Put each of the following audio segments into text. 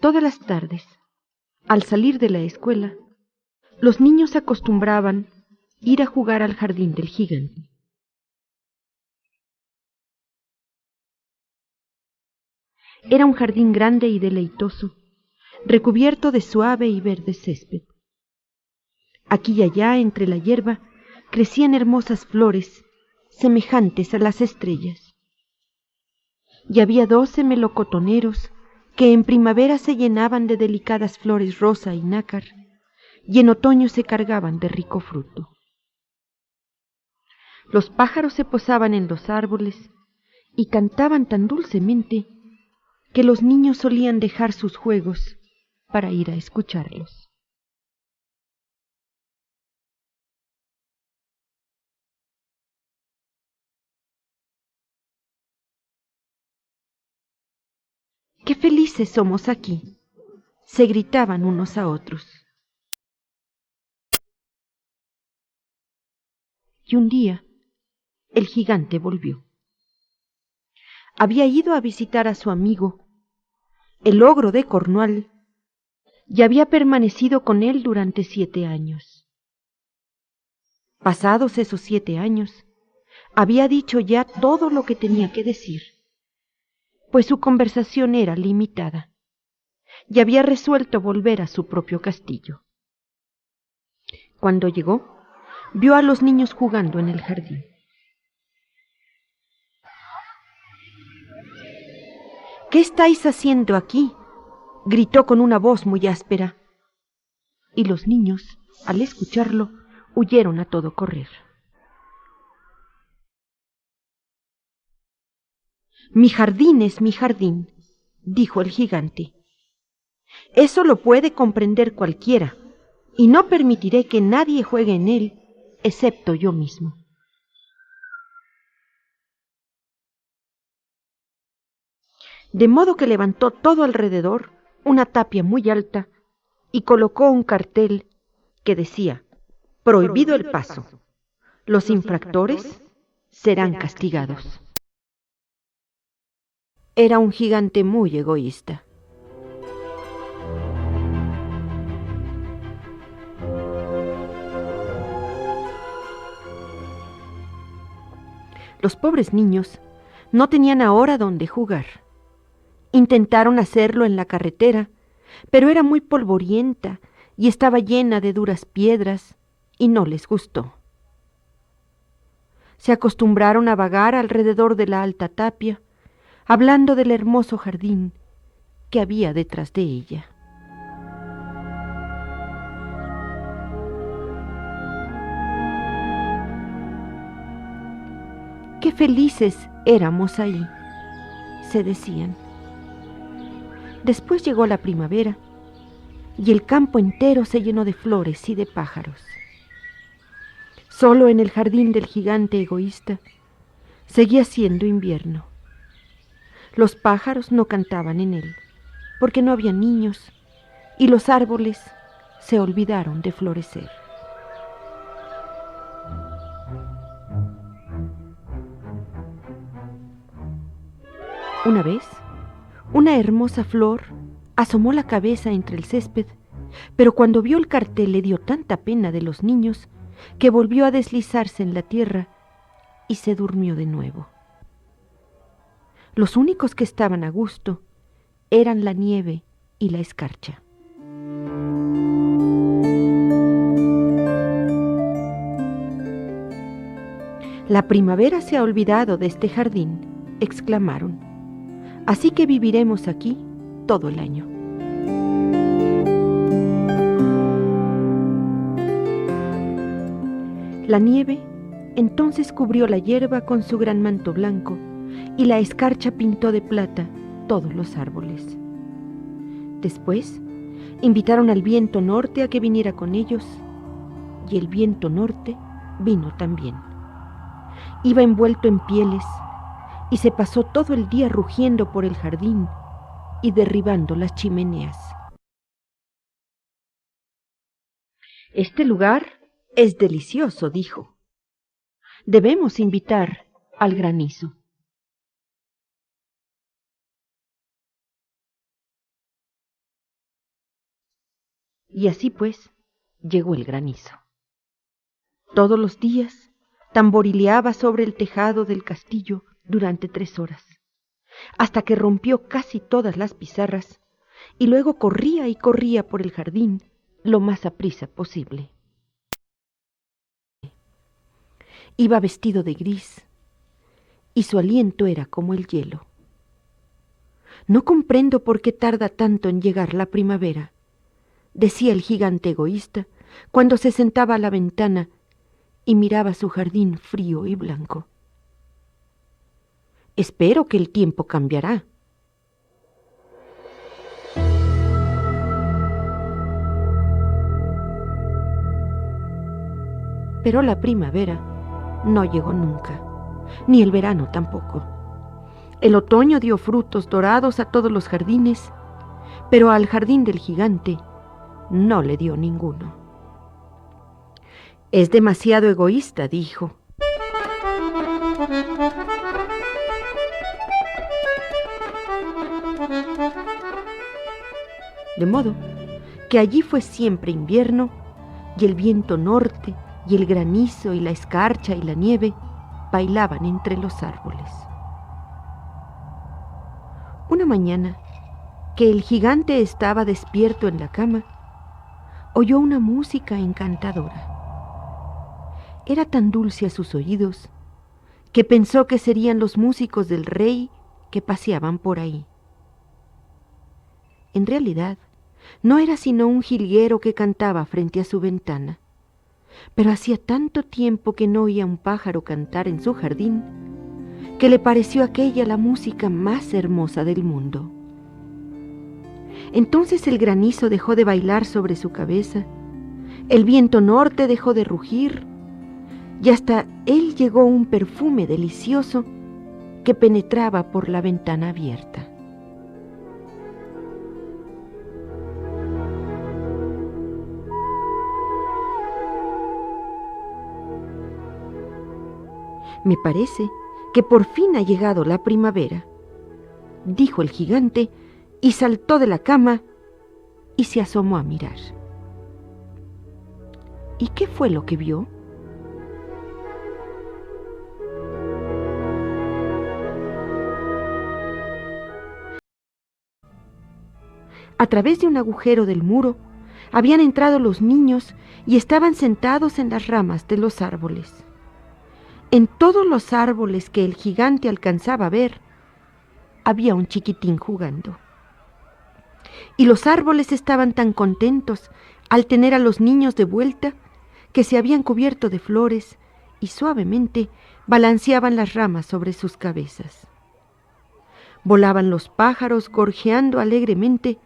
Todas las tardes, al salir de la escuela, los niños acostumbraban ir a jugar al jardín del gigante. Era un jardín grande y deleitoso, recubierto de suave y verde césped. Aquí y allá, entre la hierba, crecían hermosas flores, semejantes a las estrellas. Y había 12 melocotoneros que en primavera se llenaban de delicadas flores rosa y nácar, y en otoño se cargaban de rico fruto. Los pájaros se posaban en los árboles y cantaban tan dulcemente que los niños solían dejar sus juegos para ir a escucharlos. ¡Qué felices somos aquí!, se gritaban unos a otros. Y un día el gigante volvió. Había ido a visitar a su amigo, el ogro de Cornual, y había permanecido con él durante 7 años. Pasados esos 7 años, había dicho ya todo lo que tenía que decir, pues su conversación era limitada, y había resuelto volver a su propio castillo. Cuando llegó, vio a los niños jugando en el jardín. «¿Qué estáis haciendo aquí?», gritó con una voz muy áspera, y los niños, al escucharlo, huyeron a todo correr. «Mi jardín es mi jardín», dijo el gigante. «Eso lo puede comprender cualquiera, y no permitiré que nadie juegue en él, excepto yo mismo». De modo que levantó todo alrededor una tapia muy alta y colocó un cartel que decía: «Prohibido el paso. Los infractores serán castigados». Era un gigante muy egoísta. Los pobres niños no tenían ahora dónde jugar. Intentaron hacerlo en la carretera, pero era muy polvorienta y estaba llena de duras piedras y no les gustó. Se acostumbraron a vagar alrededor de la alta tapia, hablando del hermoso jardín que había detrás de ella. «Qué felices éramos ahí», se decían. Después llegó la primavera y el campo entero se llenó de flores y de pájaros. Solo en el jardín del gigante egoísta seguía siendo invierno. Los pájaros no cantaban en él, porque no había niños, y los árboles se olvidaron de florecer. Una vez, una hermosa flor asomó la cabeza entre el césped, pero cuando vio el cartel le dio tanta pena de los niños que volvió a deslizarse en la tierra y se durmió de nuevo. Los únicos que estaban a gusto eran la nieve y la escarcha. «La primavera se ha olvidado de este jardín», exclamaron. «Así que viviremos aquí todo el año». La nieve entonces cubrió la hierba con su gran manto blanco y la escarcha pintó de plata todos los árboles. Después invitaron al viento norte a que viniera con ellos, y el viento norte vino también. Iba envuelto en pieles y se pasó todo el día rugiendo por el jardín y derribando las chimeneas. «Este lugar es delicioso», dijo. «Debemos invitar al granizo». Y así pues, llegó el granizo. Todos los días tamborileaba sobre el tejado del castillo durante 3 horas, hasta que rompió casi todas las pizarras, y luego corría y corría por el jardín lo más aprisa posible. Iba vestido de gris, y su aliento era como el hielo. No comprendo por qué tarda tanto en llegar la primavera, decía el gigante egoísta cuando se sentaba a la ventana y miraba su jardín frío y blanco. Espero que el tiempo cambiará. Pero la primavera no llegó nunca, ni el verano tampoco. El otoño dio frutos dorados a todos los jardines, pero al jardín del gigante no le dio ninguno. Es demasiado egoísta, dijo. De modo que allí fue siempre invierno, y el viento norte, y el granizo, y la escarcha, y la nieve bailaban entre los árboles. Una mañana, que el gigante estaba despierto en la cama, oyó una música encantadora. Era tan dulce a sus oídos que pensó que serían los músicos del rey que paseaban por ahí. En realidad, no era sino un jilguero que cantaba frente a su ventana, pero hacía tanto tiempo que no oía un pájaro cantar en su jardín que le pareció aquella la música más hermosa del mundo. Entonces el granizo dejó de bailar sobre su cabeza, el viento norte dejó de rugir, y hasta él llegó un perfume delicioso que penetraba por la ventana abierta. Me parece que por fin ha llegado la primavera, dijo el gigante, y saltó de la cama y se asomó a mirar. ¿Y qué fue lo que vio? A través de un agujero del muro habían entrado los niños y estaban sentados en las ramas de los árboles. En todos los árboles que el gigante alcanzaba a ver, había un chiquitín jugando. Y los árboles estaban tan contentos al tener a los niños de vuelta que se habían cubierto de flores y suavemente balanceaban las ramas sobre sus cabezas. Volaban los pájaros gorjeando alegremente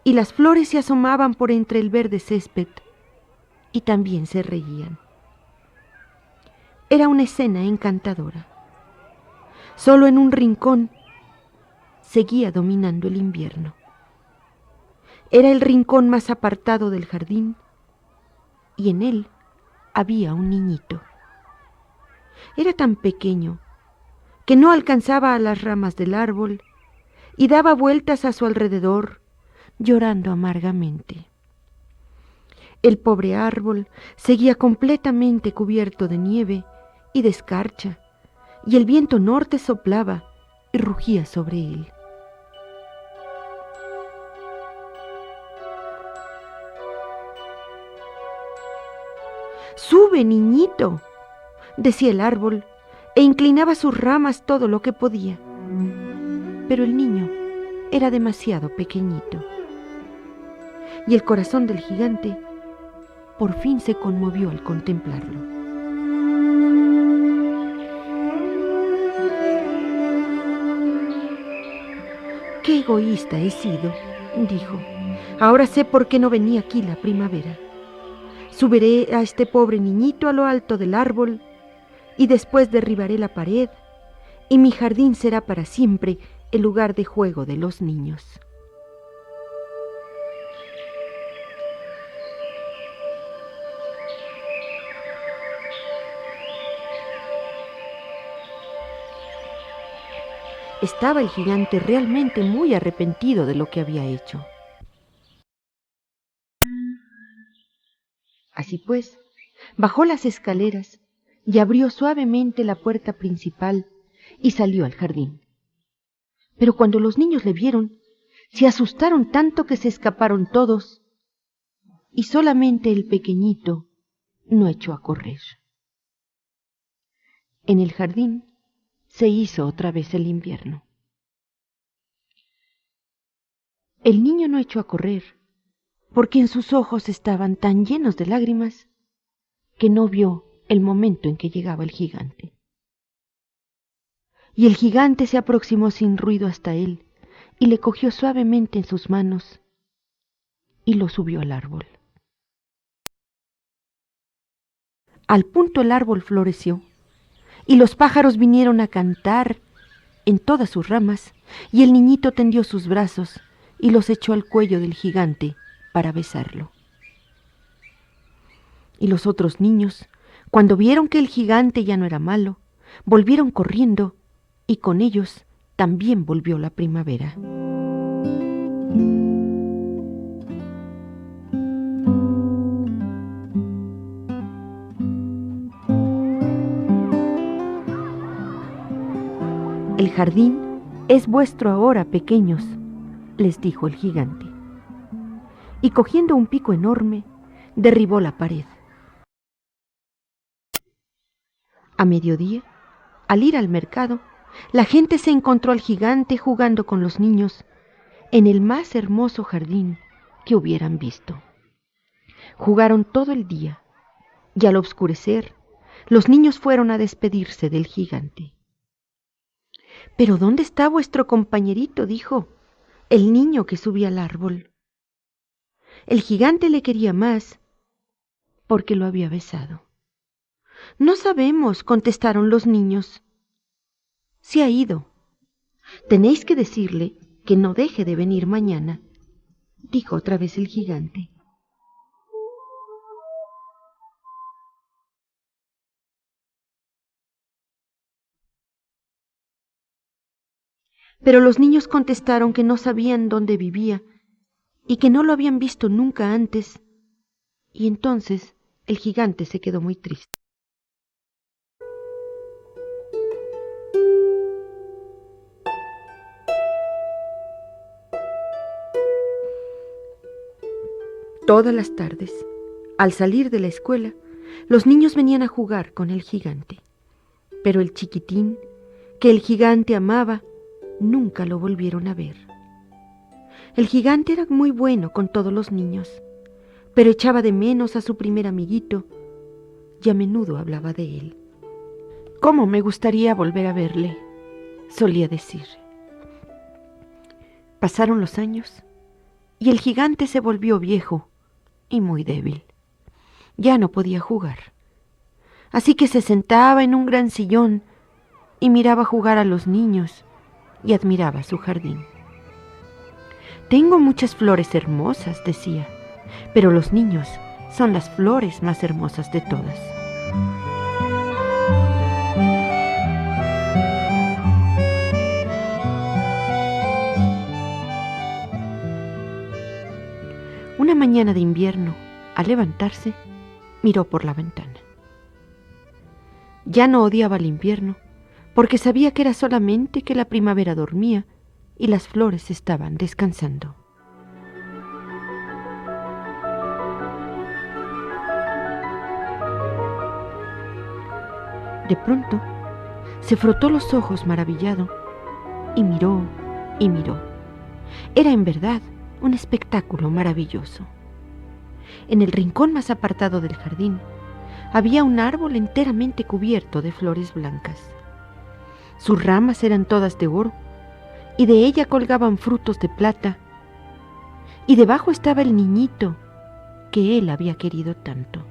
y las flores se asomaban por entre el verde césped y también se reían. Era una escena encantadora. Solo en un rincón seguía dominando el invierno. Era el rincón más apartado del jardín y en él había un niñito. Era tan pequeño que no alcanzaba a las ramas del árbol y daba vueltas a su alrededor, llorando amargamente. El pobre árbol seguía completamente cubierto de nieve y de escarcha, y el viento norte soplaba y rugía sobre él. «¡Sube, niñito!», decía el árbol, e inclinaba sus ramas todo lo que podía. Pero el niño era demasiado pequeñito. Y el corazón del gigante por fin se conmovió al contemplarlo. «¡Qué egoísta he sido!», dijo. «Ahora sé por qué no venía aquí la primavera. Subiré a este pobre niñito a lo alto del árbol y después derribaré la pared y mi jardín será para siempre el lugar de juego de los niños». Estaba el gigante realmente muy arrepentido de lo que había hecho. Así pues, bajó las escaleras y abrió suavemente la puerta principal y salió al jardín. Pero cuando los niños le vieron, se asustaron tanto que se escaparon todos, y solamente el pequeñito no echó a correr. En el jardín se hizo otra vez el invierno. El niño no echó a correr, porque en sus ojos estaban tan llenos de lágrimas que no vio el momento en que llegaba el gigante. Y el gigante se aproximó sin ruido hasta él y le cogió suavemente en sus manos y lo subió al árbol. Al punto el árbol floreció y los pájaros vinieron a cantar en todas sus ramas, y el niñito tendió sus brazos y los echó al cuello del gigante para besarlo. Y los otros niños, cuando vieron que el gigante ya no era malo, volvieron corriendo, y con ellos también volvió la primavera. El jardín es vuestro ahora, pequeños, les dijo el gigante. Y cogiendo un pico enorme, derribó la pared. A mediodía, al ir al mercado, la gente se encontró al gigante jugando con los niños en el más hermoso jardín que hubieran visto. Jugaron todo el día y al oscurecer, los niños fueron a despedirse del gigante. «¿Pero dónde está vuestro compañerito?», dijo el niño que subía al árbol. El gigante le quería más porque lo había besado. «No sabemos», contestaron los niños. «Se ha ido. Tenéis que decirle que no deje de venir mañana», dijo otra vez el gigante. Pero los niños contestaron que no sabían dónde vivía y que no lo habían visto nunca antes, y entonces el gigante se quedó muy triste. Todas las tardes, al salir de la escuela, los niños venían a jugar con el gigante, pero el chiquitín, que el gigante amaba, nunca lo volvieron a ver. El gigante era muy bueno con todos los niños, pero echaba de menos a su primer amiguito y a menudo hablaba de él. «¿Cómo me gustaría volver a verle?», solía decir. Pasaron los años y el gigante se volvió viejo y muy débil. Ya no podía jugar, así que se sentaba en un gran sillón y miraba jugar a los niños y admiraba su jardín. «Tengo muchas flores hermosas», decía, «pero los niños son las flores más hermosas de todas». Una mañana de invierno, al levantarse, miró por la ventana. Ya no odiaba el invierno, porque sabía que era solamente que la primavera dormía y las flores estaban descansando. De pronto, se frotó los ojos maravillado y miró y miró. Era en verdad un espectáculo maravilloso. En el rincón más apartado del jardín había un árbol enteramente cubierto de flores blancas. Sus ramas eran todas de oro y de ella colgaban frutos de plata, y debajo estaba el niñito que él había querido tanto.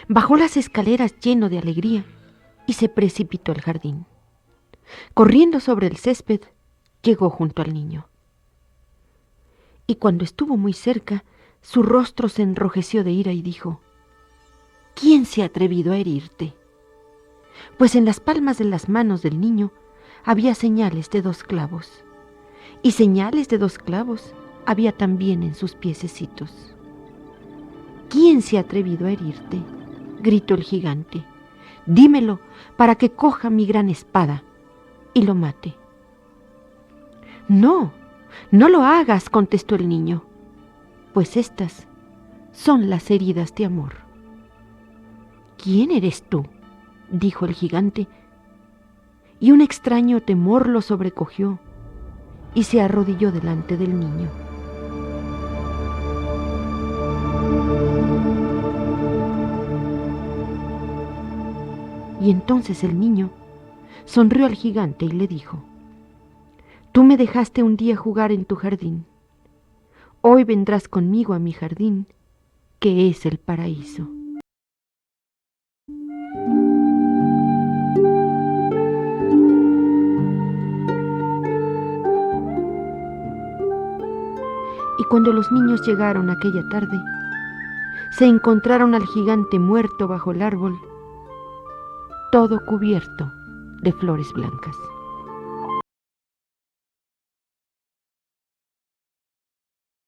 Bajó las escaleras lleno de alegría y se precipitó al jardín. Corriendo sobre el césped, llegó junto al niño. Y cuando estuvo muy cerca, su rostro se enrojeció de ira y dijo: «¿Quién se ha atrevido a herirte?». Pues en las palmas de las manos del niño había señales de 2 clavos, y señales de 2 clavos había también en sus piececitos. ¿Quién se ha atrevido a herirte?, gritó el gigante. Dímelo para que coja mi gran espada y lo mate. No, no lo hagas, contestó el niño, pues estas son las heridas de amor. ¿Quién eres tú?, dijo el gigante, y un extraño temor lo sobrecogió y se arrodilló delante del niño. Y entonces el niño sonrió al gigante y le dijo: Tú me dejaste un día jugar en tu jardín. Hoy vendrás conmigo a mi jardín, que es el paraíso. Y cuando los niños llegaron aquella tarde, se encontraron al gigante muerto bajo el árbol, todo cubierto de flores blancas.